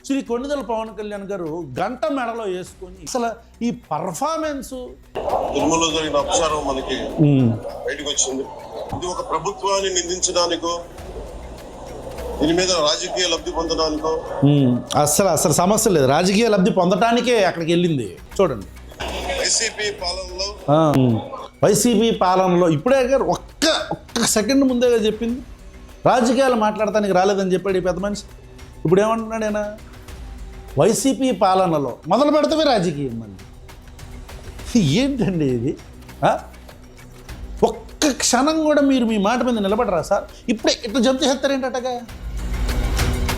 శ్రీ కొణిదెల పవన్ కళ్యాణ్ గారు గంట మెడలో వేసుకొని అసలు ఈ పర్ఫార్మెన్స్ తిరుమలలో జరిగిన అపచారం మనకి బయటకు వచ్చింది. ఇది ఒక ప్రభుత్వాన్ని నిందించడానికో దీని మీద రాజకీయ లబ్ధి పొందడానికో అసలు సమస్య లేదు. రాజకీయ లబ్ధి పొందటానికే అక్కడికి వెళ్ళింది. చూడండి వైసీపీ పాలనలో ఇప్పుడే గారు ఒక్క సెకండ్ ముందేగా చెప్పింది రాజకీయాలు మాట్లాడటానికి రాలేదని చెప్పాడు ఈ పెద్ద మనిషి. ఇప్పుడు ఏమంటున్నాడు ఆయన? వైసీపీ పాలనలో మొదలు పెడతామే రాజకీయం. మళ్ళీ ఏంటండి ఇది? ఒక్క క్షణం కూడా మీరు మీ మాట మీద నిలబడరా సార్? ఇప్పుడే ఇట్లా జంప్ చేస్తారేంటగా?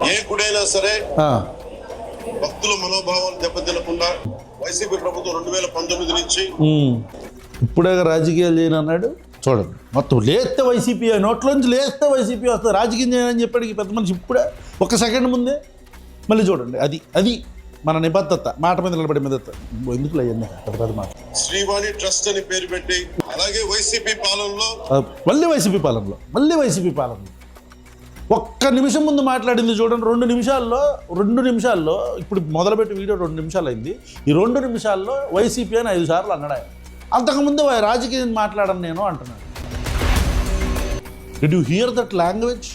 ఏ గుడైనా సరే భక్తుల మనోభావాలు దెబ్బతినకుండా వైసీపీ ప్రభుత్వం 2019 నుంచి ఇప్పుడే రాజకీయాలు చేయనన్నాడు. చూడండి మొత్తం లేస్తే వైసీపీ నోట్లోంచి లేస్తే వైసీపీ వస్తుంది. రాజకీయం చేయని చెప్పాడు ఈ పెద్ద మనిషి ఇప్పుడే ఒక్క సెకండ్ ముందే. మళ్ళీ చూడండి అది మన నిబద్ధత, మాట మీద నిలబడి మీద ఎందుకు అయ్యింది పెద్ద మాట. శ్రీవాణి ట్రస్ట్ అని పేరు పెట్టి అలాగే వైసీపీ పాలనలో మళ్ళీ వైసీపీ పాలనలో ఒక్క నిమిషం ముందు మాట్లాడింది చూడండి. 2 నిమిషాల్లో ఇప్పుడు మొదలుపెట్టి వీడియో 2 నిమిషాలు అయింది. ఈ 2 నిమిషాల్లో వైసీపీ అని 5 సార్లు అన్నాడు ఆయన. అంతకుముందు రాజకీయం మాట్లాడను నేను అంటున్నాడు. Did you here that language?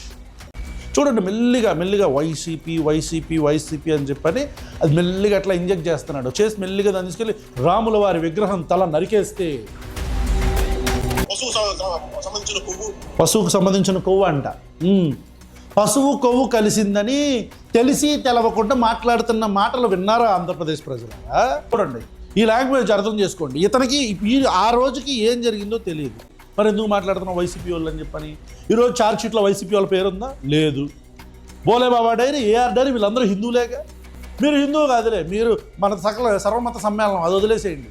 చూడండి మెల్లిగా వైసీపీ అని చెప్పని అది మెల్లిగా అట్లా ఇంజెక్ట్ చేస్తున్నాడు. చేసి మెల్లిగా దాన్ని తీసుకెళ్ళి రాముల వారి విగ్రహం తల నరికేస్తే పశువుకు సంబంధించిన కొవ్వు అంట. పశువు కొవ్వు కలిసిందని తెలిసి తెలవకుండా మాట్లాడుతున్న మాటలు విన్నారా ఆంధ్రప్రదేశ్ ప్రజలు? చూడండి ఈ లాంగ్వేజ్ అర్థం చేసుకోండి. ఇతనికి ఆ రోజుకి ఏం జరిగిందో తెలియదు. మరి ఎందుకు మాట్లాడుతున్నాం వైసీపీ వాళ్ళు అని చెప్పని? ఈరోజు ఛార్జ్షీట్లో వైసీపీ వాళ్ళ పేరుందా? లేదు. బోలేబాబా డైరీ, ఏఆర్ డైరీ వీళ్ళందరూ హిందువులేగా. మీరు హిందువు కాదులే, మీరు మన సర్వమత సమ్మేళనం అది వదిలేసేయండి.